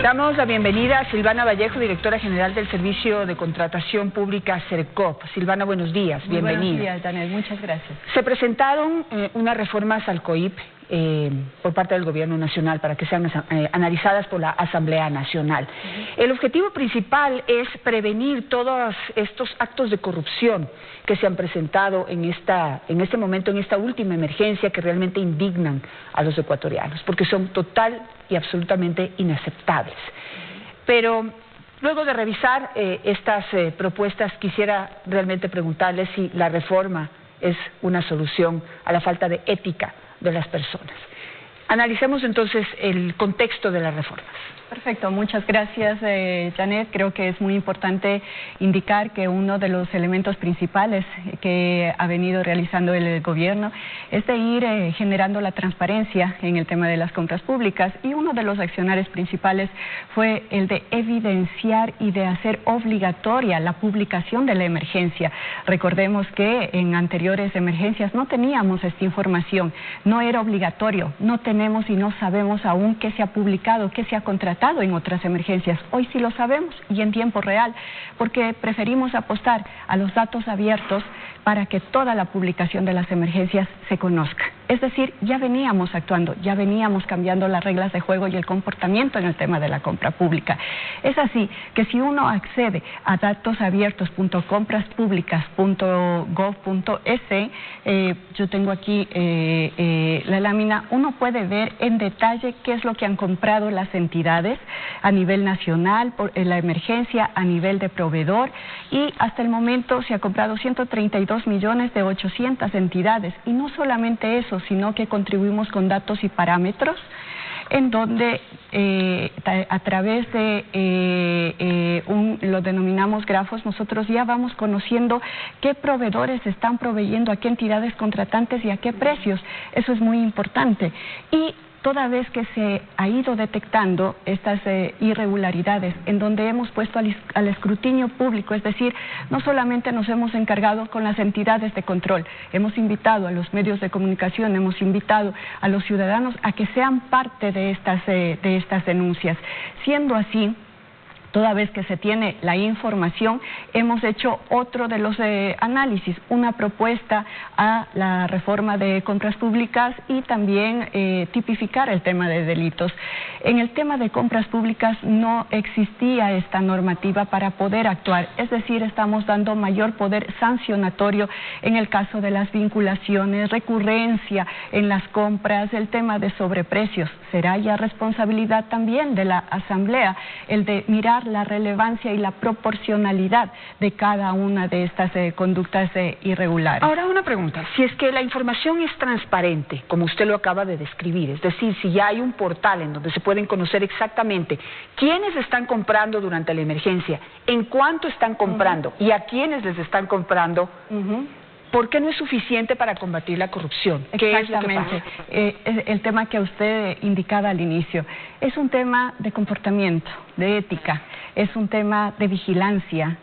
Damos la bienvenida a Silvana Vallejo, directora general del Servicio de Contratación Pública Sercop. Silvana, buenos días, bienvenida. Buenos días, Daniel, muchas gracias. Se presentaron unas reformas al COIP por parte del Gobierno Nacional para que sean analizadas por la Asamblea Nacional. El objetivo principal es prevenir todos estos actos de corrupción que se han presentado en este momento, en esta última emergencia, que realmente indignan a los ecuatorianos, porque son total y absolutamente inaceptables. Pero luego de revisar estas propuestas, quisiera realmente preguntarles si la reforma es una solución a la falta de ética de las personas. Analicemos entonces el contexto de las reformas. Perfecto, muchas gracias, Janet. Creo que es muy importante indicar que uno de los elementos principales que ha venido realizando el gobierno es de ir generando la transparencia en el tema de las compras públicas, y uno de los accionarios principales fue el de evidenciar y de hacer obligatoria la publicación de la emergencia. Recordemos que en anteriores emergencias no teníamos esta información, no era obligatorio, no tenemos y no sabemos aún qué se ha publicado, qué se ha contratado en otras emergencias. Hoy sí lo sabemos y en tiempo real, porque preferimos apostar a los datos abiertos para que toda la publicación de las emergencias se conozca. Es decir, ya veníamos actuando, ya veníamos cambiando las reglas de juego y el comportamiento en el tema de la compra pública. Es así que si uno accede a datosabiertos.compraspublicas.gov.es, yo tengo aquí la lámina, uno puede ver en detalle qué es lo que han comprado las entidades a nivel nacional, por la emergencia, a nivel de proveedor, y hasta el momento se ha comprado 132 millones de 800 entidades, y no solamente eso, sino que contribuimos con datos y parámetros en donde a través de lo denominamos grafos, nosotros ya vamos conociendo qué proveedores están proveyendo a qué entidades contratantes y a qué precios. Eso es muy importante. Y toda vez que se ha ido detectando estas irregularidades, en donde hemos puesto al escrutinio público, es decir, no solamente nos hemos encargado con las entidades de control, hemos invitado a los medios de comunicación, hemos invitado a los ciudadanos a que sean parte de estas denuncias. Siendo así, toda vez que se tiene la información, hemos hecho otro de los análisis, una propuesta a la reforma de compras públicas y también tipificar el tema de delitos. En el tema de compras públicas no existía esta normativa para poder actuar, es decir, estamos dando mayor poder sancionatorio en el caso de las vinculaciones, recurrencia en las compras, el tema de sobreprecios. Será ya responsabilidad también de la Asamblea el de mirar la relevancia y la proporcionalidad de cada una de estas conductas irregulares. Ahora una pregunta, si es que la información es transparente, como usted lo acaba de describir, es decir, si ya hay un portal en donde se pueden conocer exactamente quiénes están comprando durante la emergencia, en cuánto están comprando y a quiénes les están comprando, ¿por qué no es suficiente para combatir la corrupción? Exactamente. El tema que usted indicaba al inicio es un tema de comportamiento, de ética, es un tema de vigilancia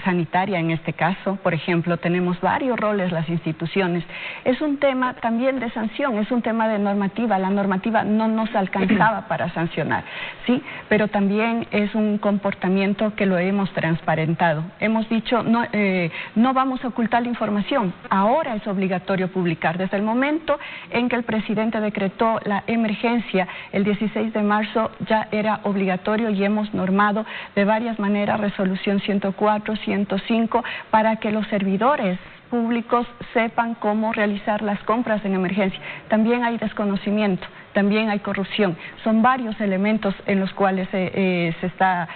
sanitaria en este caso. Por ejemplo, tenemos varios roles las instituciones. Es un tema también de sanción, es un tema de normativa. La normativa no nos alcanzaba para sancionar, ¿sí? Pero también es un comportamiento que lo hemos transparentado. Hemos dicho, no vamos a ocultar la información. Ahora es obligatorio publicar. Desde el momento en que el presidente decretó la emergencia, el 16 de marzo, ya era obligatorio y hemos normado de varias maneras, resolución 104, 105, para que los servidores públicos sepan cómo realizar las compras en emergencia. También hay desconocimiento, también hay corrupción. Son varios elementos en los cuales se está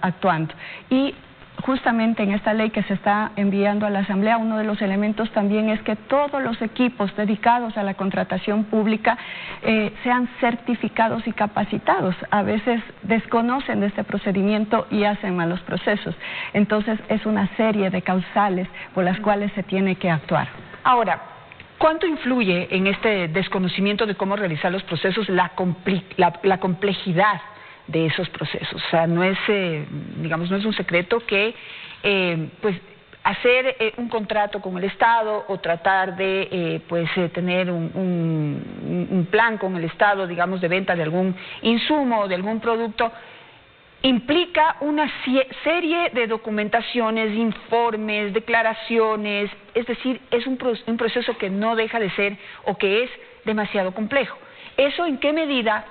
actuando. Y justamente en esta ley que se está enviando a la Asamblea, uno de los elementos también es que todos los equipos dedicados a la contratación pública sean certificados y capacitados. A veces desconocen de este procedimiento y hacen malos procesos. Entonces es una serie de causales por las cuales se tiene que actuar. Ahora, ¿cuánto influye en este desconocimiento de cómo realizar los procesos la complejidad de esos procesos? O sea, no es, digamos, no es un secreto que pues hacer un contrato con el Estado o tratar de tener un plan con el Estado, digamos, de venta de algún insumo o de algún producto, implica una serie de documentaciones, informes, declaraciones, es decir, es un proceso que no deja de ser o que es demasiado complejo. ¿Eso en qué medida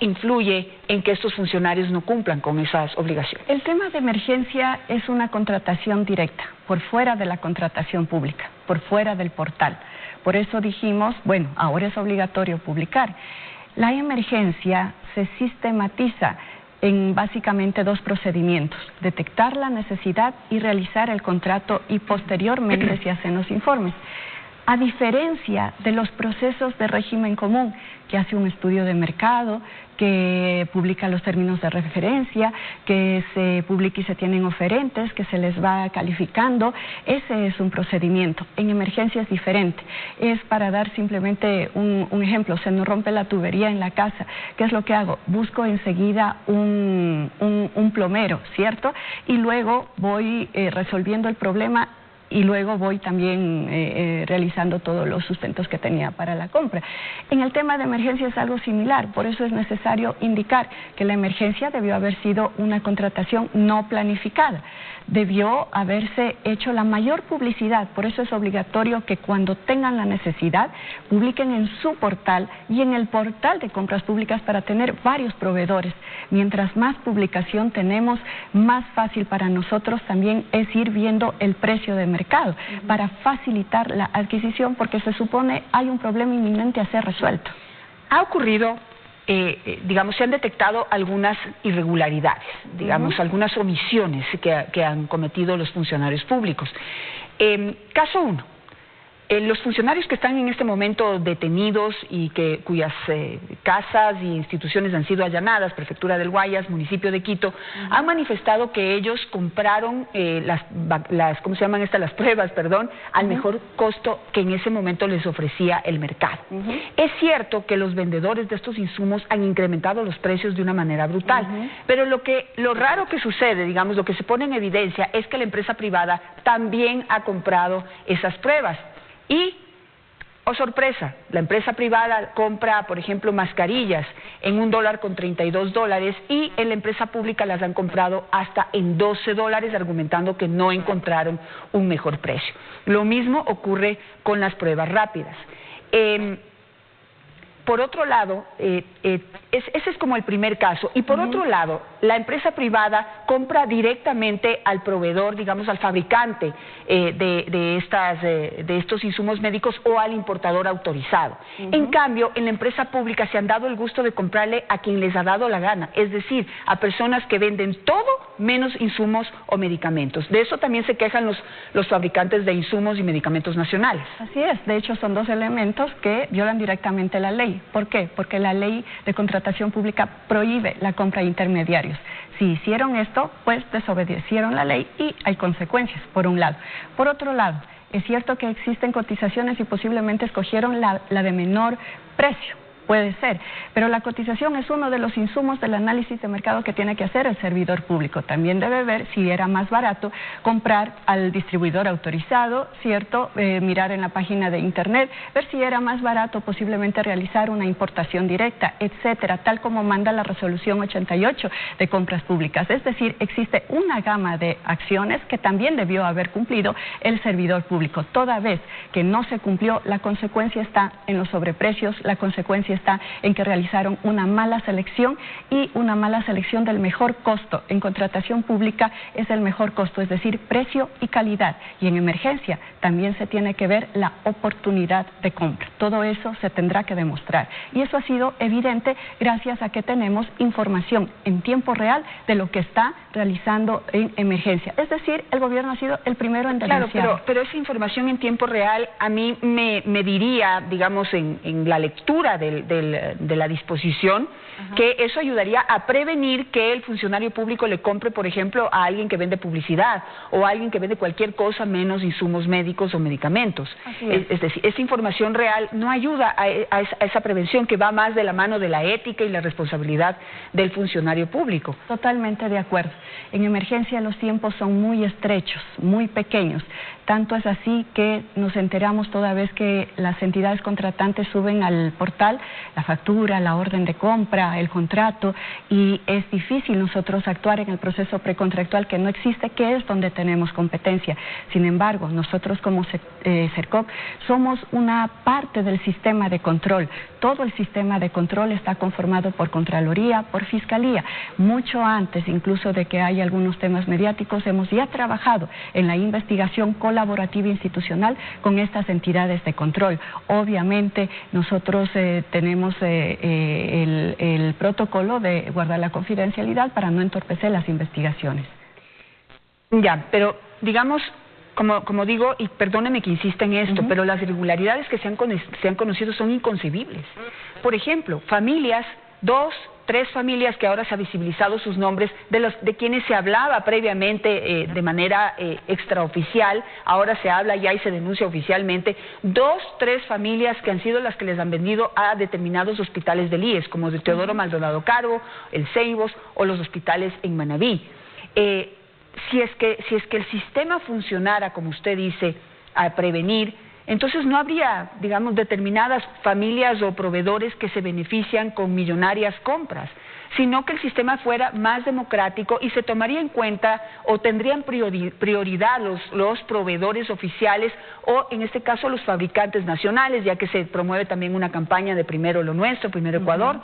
influye en que estos funcionarios no cumplan con esas obligaciones? El tema de emergencia es una contratación directa, por fuera de la contratación pública, por fuera del portal. Por eso dijimos, bueno, ahora es obligatorio publicar. La emergencia se sistematiza en básicamente dos procedimientos: detectar la necesidad y realizar el contrato, y posteriormente se hacen los informes. A diferencia de los procesos de régimen común, que hace un estudio de mercado, que publica los términos de referencia, que se publica y se tienen oferentes, que se les va calificando, ese es un procedimiento. En emergencia es diferente. Es para dar simplemente un ejemplo: se nos rompe la tubería en la casa. ¿Qué es lo que hago? Busco enseguida un plomero, ¿cierto? Y luego voy resolviendo el problema, y luego voy también realizando todos los sustentos que tenía para la compra. En el tema de emergencia es algo similar, por eso es necesario indicar que la emergencia debió haber sido una contratación no planificada. Debió haberse hecho la mayor publicidad, por eso es obligatorio que cuando tengan la necesidad publiquen en su portal y en el portal de compras públicas para tener varios proveedores. Mientras más publicación tenemos, más fácil para nosotros también es ir viendo el precio de mercado, para facilitar la adquisición, porque se supone hay un problema inminente a ser resuelto. Ha ocurrido, se han detectado algunas irregularidades, algunas omisiones que han cometido los funcionarios públicos. Caso 1. Los funcionarios que están en este momento detenidos y cuyas casas y instituciones han sido allanadas, Prefectura del Guayas, Municipio de Quito, han manifestado que ellos compraron las pruebas, al mejor costo que en ese momento les ofrecía el mercado. Es cierto que los vendedores de estos insumos han incrementado los precios de una manera brutal, pero lo raro que sucede, lo que se pone en evidencia, es que la empresa privada también ha comprado esas pruebas. Y, oh sorpresa, la empresa privada compra, por ejemplo, mascarillas en $1.32 y en la empresa pública las han comprado hasta en $12, argumentando que no encontraron un mejor precio. Lo mismo ocurre con las pruebas rápidas. Por otro lado, ese es como el primer caso. Y por otro lado, la empresa privada compra directamente al proveedor, al fabricante de estos insumos médicos o al importador autorizado. En cambio, en la empresa pública se han dado el gusto de comprarle a quien les ha dado la gana, es decir, a personas que venden todo menos insumos o medicamentos. De eso también se quejan los fabricantes de insumos y medicamentos nacionales. Así es, de hecho son dos elementos que violan directamente la ley. ¿Por qué? Porque la ley de contratación pública prohíbe la compra de intermediarios. Si hicieron esto, pues desobedecieron la ley y hay consecuencias, por un lado. Por otro lado, es cierto que existen cotizaciones y posiblemente escogieron la de menor precio. Puede ser, pero la cotización es uno de los insumos del análisis de mercado que tiene que hacer el servidor público. También debe ver si era más barato comprar al distribuidor autorizado, ¿cierto? Mirar en la página de internet, ver si era más barato posiblemente realizar una importación directa, etcétera, tal como manda la resolución 88 de compras públicas. Es decir, existe una gama de acciones que también debió haber cumplido el servidor público. Toda vez que no se cumplió, la consecuencia está en los sobreprecios, la consecuencia está en que realizaron una mala selección y una mala selección del mejor costo. En contratación pública es el mejor costo, es decir, precio y calidad. Y en emergencia también se tiene que ver la oportunidad de compra. Todo eso se tendrá que demostrar. Y eso ha sido evidente gracias a que tenemos información en tiempo real de lo que está realizando en emergencia. Es decir, el gobierno ha sido el primero en denunciar. Claro, pero esa información en tiempo real a mí me diría, en la lectura del de la disposición, que eso ayudaría a prevenir que el funcionario público le compre, por ejemplo, a alguien que vende publicidad o a alguien que vende cualquier cosa menos insumos médicos o medicamentos. Es decir, esa información real no ayuda a esa prevención que va más de la mano de la ética y la responsabilidad del funcionario público. Totalmente de acuerdo. En emergencia los tiempos son muy estrechos, muy pequeños. Tanto es así que nos enteramos toda vez que las entidades contratantes suben al portal la factura, la orden de compra, el contrato, y es difícil nosotros actuar en el proceso precontractual que no existe, que es donde tenemos competencia. Sin embargo, nosotros como CERCOP somos una parte del sistema de control. Todo el sistema de control está conformado por Contraloría, por Fiscalía. Mucho antes incluso de que haya algunos temas mediáticos, hemos ya trabajado en la investigación colaborativa institucional con estas entidades de control. Obviamente nosotros tenemos el protocolo de guardar la confidencialidad para no entorpecer las investigaciones. Ya, pero digamos, como digo, y perdóneme que insista en esto, pero las irregularidades que se han conocido son inconcebibles. Por ejemplo, familias, 2, 3 familias que ahora se ha visibilizado sus nombres, de quienes se hablaba previamente de manera extraoficial, ahora se habla ya y se denuncia oficialmente, 2, 3 familias que han sido las que les han vendido a determinados hospitales del IES, como de Teodoro Maldonado Carbo, el Ceibos o los hospitales en Manabí. Si es que el sistema funcionara, como usted dice, a prevenir, entonces no habría, digamos, determinadas familias o proveedores que se benefician con millonarias compras, sino que el sistema fuera más democrático y se tomaría en cuenta o tendrían prioridad los proveedores oficiales o en este caso los fabricantes nacionales, ya que se promueve también una campaña de primero lo nuestro, primero Ecuador,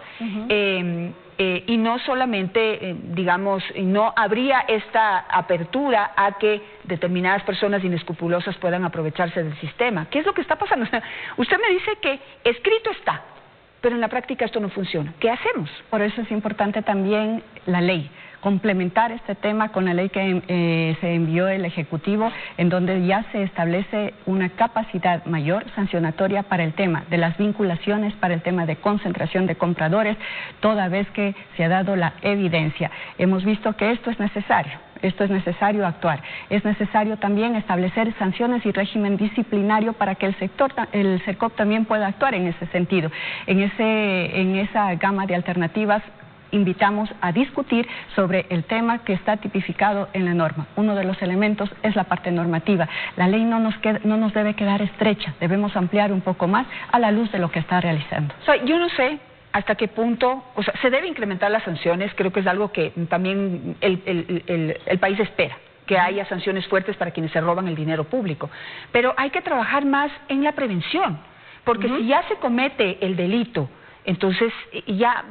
y no solamente, digamos, no habría esta apertura a que determinadas personas inescrupulosas puedan aprovecharse del sistema. ¿Qué es lo que está pasando? Usted me dice que escrito está, pero en la práctica esto no funciona. ¿Qué hacemos? Por eso es importante también la ley, complementar este tema con la ley que se envió el Ejecutivo, en donde ya se establece una capacidad mayor sancionatoria para el tema de las vinculaciones, para el tema de concentración de compradores, toda vez que se ha dado la evidencia. Hemos visto que esto es necesario actuar. Es necesario también establecer sanciones y régimen disciplinario para que el CERCOP también pueda actuar en ese sentido. En esa gama de alternativas invitamos a discutir sobre el tema que está tipificado en la norma. Uno de los elementos es la parte normativa. La ley no nos debe quedar estrecha, debemos ampliar un poco más a la luz de lo que está realizando. O sea, yo no sé hasta qué punto, o sea, se debe incrementar las sanciones, creo que es algo que también el país espera, que haya sanciones fuertes para quienes se roban el dinero público, pero hay que trabajar más en la prevención, porque si ya se comete el delito, entonces ya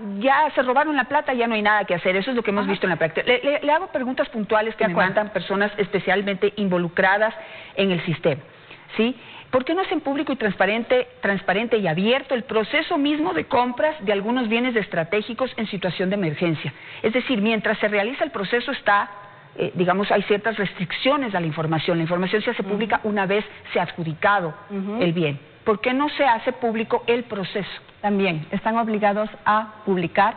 se robaron la plata, ya no hay nada que hacer. Eso es lo que hemos visto en la práctica. Le hago preguntas puntuales que acuerdan personas especialmente involucradas en el sistema, ¿sí? ¿Por qué no hacen público y transparente y abierto el proceso mismo de compras de algunos bienes estratégicos en situación de emergencia? Es decir, mientras se realiza el proceso digamos, hay ciertas restricciones a la información se hace pública una vez se ha adjudicado el bien. ¿Por qué no se hace público el proceso? También están obligados a publicar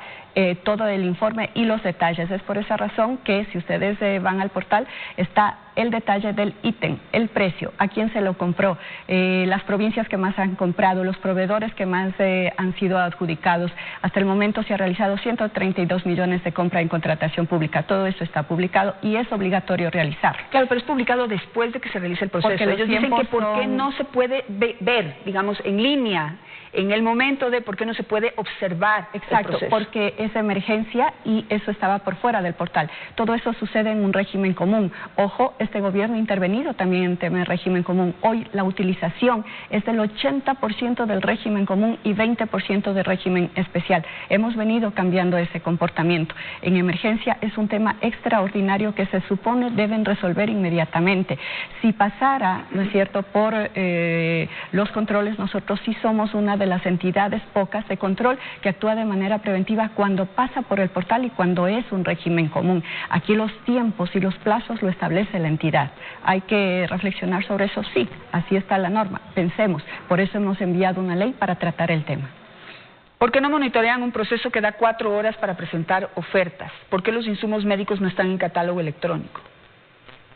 todo el informe y los detalles. Es por esa razón que si ustedes van al portal está el detalle del ítem, el precio, a quién se lo compró, las provincias que más han comprado, los proveedores que más han sido adjudicados. Hasta el momento se ha realizado 132 millones de compra en contratación pública. Todo eso está publicado y es obligatorio realizar. Claro, pero es publicado después de que se realice el proceso. Porque ellos dicen que por qué no se puede ver, digamos, en línea, en el momento de por qué no se puede observar el proceso. Porque es emergencia y eso estaba por fuera del portal. Todo eso sucede en un régimen común. Ojo, este gobierno ha intervenido también en tema de régimen común. Hoy la utilización es del 80% del régimen común y 20% del régimen especial. Hemos venido cambiando ese comportamiento. En emergencia es un tema extraordinario que se supone deben resolver inmediatamente. Si pasara, ¿no es cierto?, por los controles, nosotros sí somos una de las entidades pocas de control que actúa de manera preventiva cuando pasa por el portal y cuando es un régimen común. Aquí los tiempos y los plazos lo establece la entidad. Hay que reflexionar sobre eso, sí, así está la norma. Pensemos, por eso hemos enviado una ley para tratar el tema. ¿Por qué no monitorean un proceso que da 4 horas para presentar ofertas? ¿Por qué los insumos médicos no están en catálogo electrónico?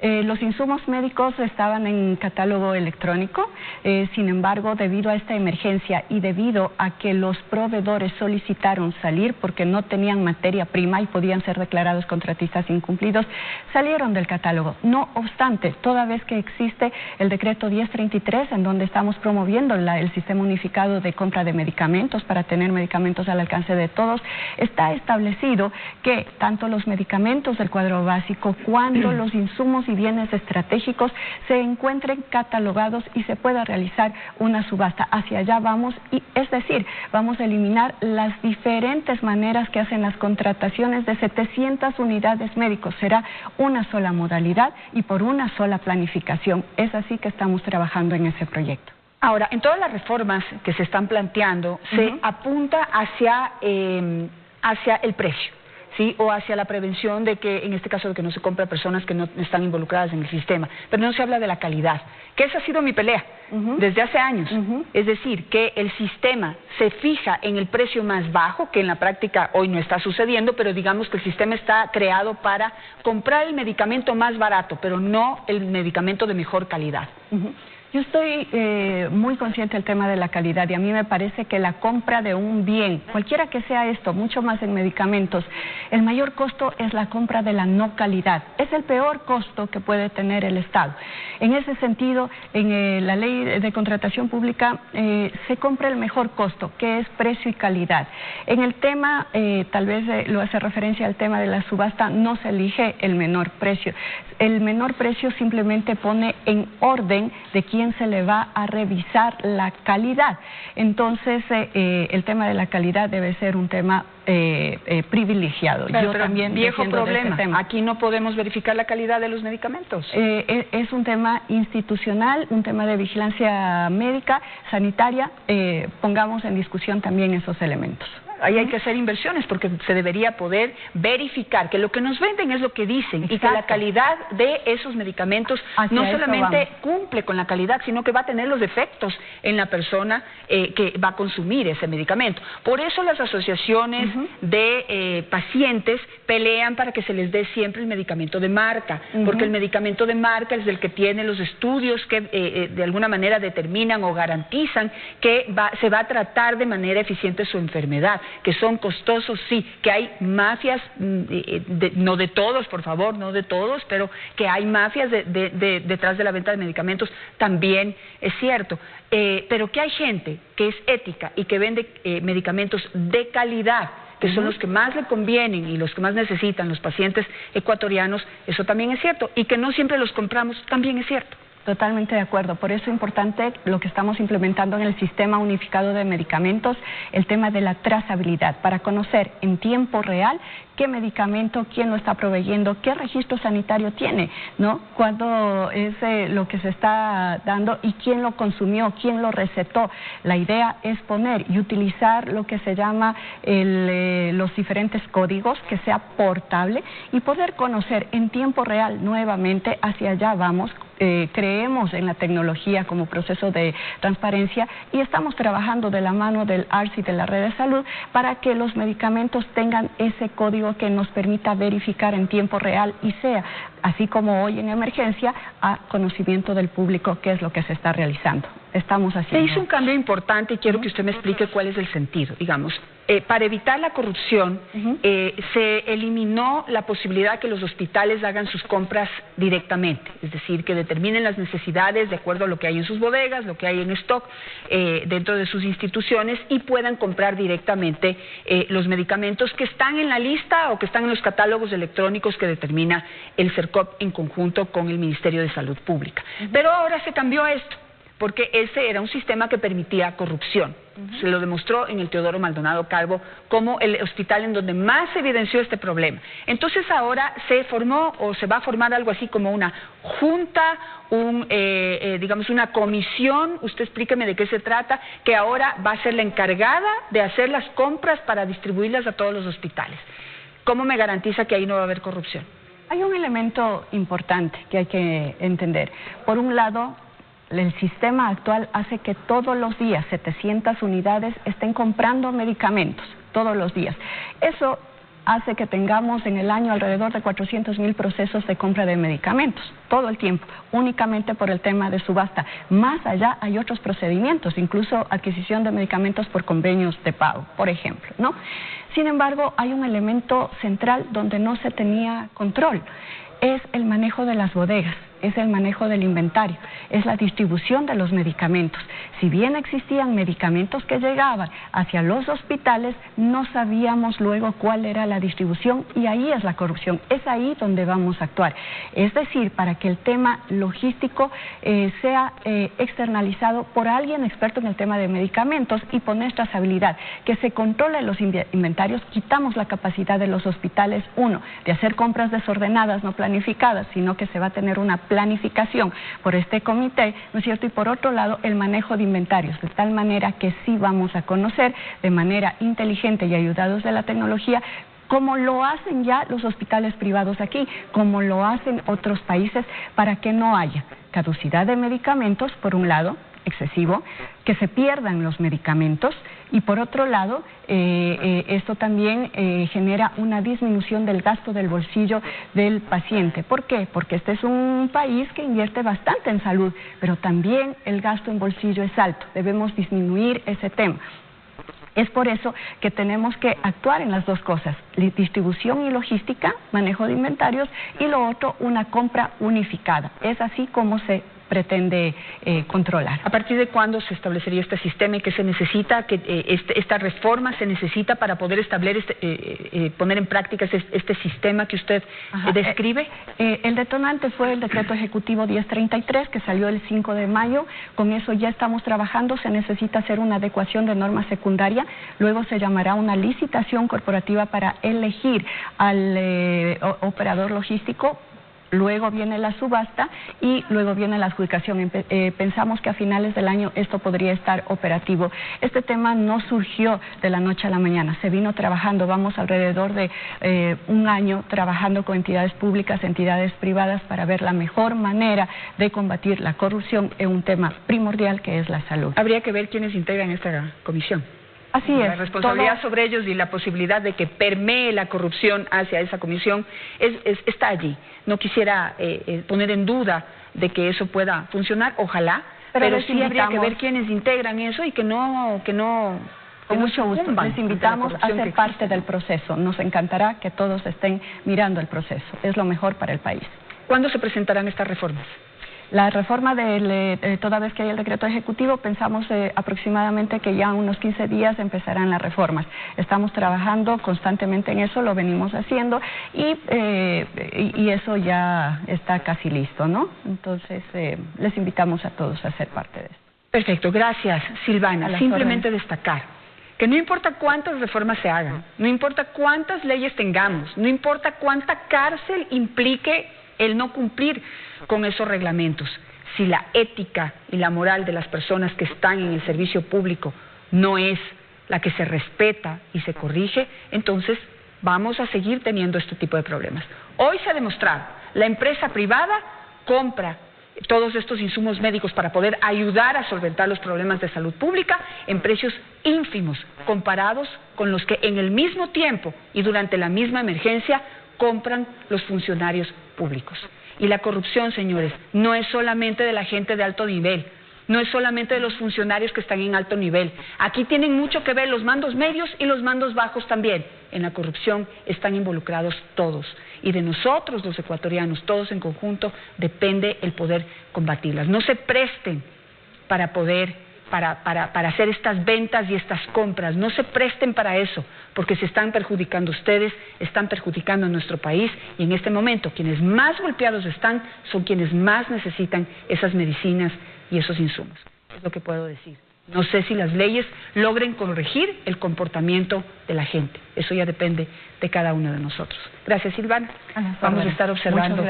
Los insumos médicos estaban en catálogo electrónico, sin embargo, debido a esta emergencia y debido a que los proveedores solicitaron salir porque no tenían materia prima y podían ser declarados contratistas incumplidos, salieron del catálogo. No obstante, toda vez que existe el decreto 1033, en donde estamos promoviendo el sistema unificado de compra de medicamentos para tener medicamentos al alcance de todos, está establecido que tanto los medicamentos del cuadro básico cuanto los insumos y bienes estratégicos se encuentren catalogados y se pueda realizar una subasta. Hacia allá vamos, y es decir, vamos a eliminar las diferentes maneras que hacen las contrataciones de 700 unidades médicos. Será una sola modalidad y por una sola planificación. Es así que estamos trabajando en ese proyecto. Ahora, en todas las reformas que se están planteando, se apunta hacia el precio, ¿sí? O hacia la prevención de que, en este caso, de que no se compre a personas que no están involucradas en el sistema. Pero no se habla de la calidad, que esa ha sido mi pelea desde hace años. Es decir, que el sistema se fija en el precio más bajo, que en la práctica hoy no está sucediendo, pero digamos que el sistema está creado para comprar el medicamento más barato, pero no el medicamento de mejor calidad. Yo estoy muy consciente del tema de la calidad y a mí me parece que la compra de un bien, cualquiera que sea esto, mucho más en medicamentos, el mayor costo es la compra de la no calidad. Es el peor costo que puede tener el Estado. En ese sentido, en la ley de contratación pública se compra el mejor costo, que es precio y calidad. En el tema, tal vez lo hace referencia al tema de la subasta, no se elige el menor precio. El menor precio simplemente pone en orden de quién se le va a revisar la calidad. Entonces, el tema de la calidad debe ser un tema privilegiado. Pero también viejo problema. Aquí no podemos verificar la calidad de los medicamentos. Es un tema institucional, un tema de vigilancia médica, sanitaria. Pongamos en discusión también esos elementos. Ahí hay que hacer inversiones porque se debería poder verificar que lo que nos venden es lo que dicen. Exacto. Y que la calidad de esos medicamentos no solamente cumple con la calidad, sino que va a tener los defectos en la persona que va a consumir ese medicamento. Por eso las asociaciones de pacientes pelean para que se les dé siempre el medicamento de marca, porque el medicamento de marca es el que tiene los estudios que de alguna manera determinan o garantizan que se va a tratar de manera eficiente su enfermedad. Que son costosos, sí, que hay mafias, no de todos, por favor, no de todos, pero que hay mafias detrás de la venta de medicamentos, también es cierto. Pero que hay gente que es ética y que vende medicamentos de calidad, que son los que más le convienen y los que más necesitan los pacientes ecuatorianos, eso también es cierto. Y que no siempre los compramos, también es cierto. Totalmente de acuerdo. Por eso es importante lo que estamos implementando en el sistema unificado de medicamentos, el tema de la trazabilidad, para conocer en tiempo real qué medicamento, quién lo está proveyendo, qué registro sanitario tiene, ¿no? Cuándo es lo que se está dando y quién lo consumió, quién lo recetó. La idea es poner y utilizar lo que se llama los diferentes códigos, que sea portable y poder conocer en tiempo real nuevamente. Hacia allá vamos. Creemos en la tecnología como proceso de transparencia y estamos trabajando de la mano del ARS y de la red de salud para que los medicamentos tengan ese código que nos permita verificar en tiempo real y sea, así como hoy en emergencia, a conocimiento del público qué es lo que se está realizando. Estamos haciendo. Se hizo un cambio importante y quiero que usted me explique cuál es el sentido. Digamos, para evitar la corrupción, se eliminó la posibilidad que los hospitales hagan sus compras directamente, es decir, que determinen las necesidades de acuerdo a lo que hay en sus bodegas, lo que hay en stock dentro de sus instituciones y puedan comprar directamente los medicamentos que están en la lista o que están en los catálogos electrónicos que determina el CERCOP en conjunto con el Ministerio de Salud Pública. Pero ahora se cambió esto, porque ese era un sistema que permitía corrupción. Se lo demostró en el Teodoro Maldonado Calvo como el hospital en donde más se evidenció este problema. Entonces ahora se formó o se va a formar algo así como una junta, digamos una comisión, usted explíqueme de qué se trata, que ahora va a ser la encargada de hacer las compras para distribuirlas a todos los hospitales. ¿Cómo me garantiza que ahí no va a haber corrupción? Hay un elemento importante que hay que entender. Por un lado, El sistema actual hace que todos los días 700 unidades estén comprando medicamentos, todos los días. Eso hace que tengamos en el año alrededor de 400,000 procesos de compra de medicamentos, todo el tiempo, únicamente por el tema de subasta. Más allá hay otros procedimientos, incluso adquisición de medicamentos por convenios de pago, por ejemplo, ¿no? Sin embargo, hay un elemento central donde no se tenía control, es el manejo de las bodegas. Es el manejo del inventario, es la distribución de los medicamentos. Si bien existían medicamentos que llegaban hacia los hospitales, no sabíamos luego cuál era la distribución y ahí es la corrupción, es ahí donde vamos a actuar. Es decir, para que el tema logístico sea externalizado por alguien experto en el tema de medicamentos y poner trazabilidad, que se controle los inventarios, quitamos la capacidad de los hospitales, uno, de hacer compras desordenadas, no planificadas, sino que se va a tener una planificación por este comité, ¿no es cierto? Y por otro lado, el manejo de inventarios, de tal manera que sí vamos a conocer de manera inteligente y ayudados de la tecnología, como lo hacen ya los hospitales privados aquí, como lo hacen otros países, para que no haya caducidad de medicamentos, por un lado, excesivo, que se pierdan los medicamentos y por otro lado esto también genera una disminución del gasto del bolsillo del paciente. ¿Por qué? Porque este es un país que invierte bastante en salud, pero también el gasto en bolsillo es alto, debemos disminuir ese tema. Es por eso que tenemos que actuar en las dos cosas, distribución y logística, manejo de inventarios, y lo otro, una compra unificada. Es así como se pretende controlar. ¿A partir de cuándo se establecería este sistema y qué se necesita, esta reforma se necesita para poder poner en práctica este sistema que usted describe? El detonante fue el decreto ejecutivo 1033 que salió el 5 de mayo, con eso ya estamos trabajando, se necesita hacer una adecuación de norma secundaria, luego se llamará una licitación corporativa para elegir al operador logístico. Luego viene la subasta y luego viene la adjudicación. Pensamos que a finales del año esto podría estar operativo. Este tema no surgió de la noche a la mañana, se vino trabajando, vamos alrededor de un año trabajando con entidades públicas, entidades privadas para ver la mejor manera de combatir la corrupción en un tema primordial que es la salud. Habría que ver quiénes integran esta comisión. Así es. La responsabilidad sobre ellos y la posibilidad de que permee la corrupción hacia esa comisión está allí. No quisiera poner en duda de que eso pueda funcionar, ojalá, pero sí habría que ver quiénes integran eso y que no con mucho gusto, les invitamos a ser parte del proceso. Nos encantará que todos estén mirando el proceso. Es lo mejor para el país. ¿Cuándo se presentarán estas reformas? La reforma, toda vez que hay el decreto ejecutivo, pensamos aproximadamente que ya en unos 15 días empezarán las reformas. Estamos trabajando constantemente en eso, lo venimos haciendo y eso ya está casi listo, ¿no? Entonces, les invitamos a todos a ser parte de esto. Perfecto, gracias, Silvana. Simplemente destacar que no importa cuántas reformas se hagan, no importa cuántas leyes tengamos, no importa cuánta cárcel implique el no cumplir con esos reglamentos. Si la ética y la moral de las personas que están en el servicio público no es la que se respeta y se corrige, entonces vamos a seguir teniendo este tipo de problemas. Hoy se ha demostrado, la empresa privada compra todos estos insumos médicos para poder ayudar a solventar los problemas de salud pública en precios ínfimos comparados con los que en el mismo tiempo y durante la misma emergencia compran los funcionarios públicos. Y la corrupción, señores, no es solamente de la gente de alto nivel, no es solamente de los funcionarios que están en alto nivel. Aquí tienen mucho que ver los mandos medios y los mandos bajos también. En la corrupción están involucrados todos. Y de nosotros, los ecuatorianos, todos en conjunto, depende el poder combatirlas. No se presten para hacer estas ventas y estas compras, no se presten para eso, porque se están perjudicando ustedes, están perjudicando a nuestro país y en este momento quienes más golpeados están son quienes más necesitan esas medicinas y esos insumos. Es lo que puedo decir. No sé si las leyes logren corregir el comportamiento de la gente. Eso ya depende de cada uno de nosotros. Gracias, Silvana. Vamos a estar observando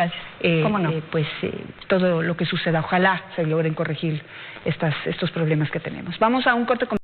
todo lo que suceda. Ojalá se logren corregir estos problemas que tenemos. Vamos a un corte comercial.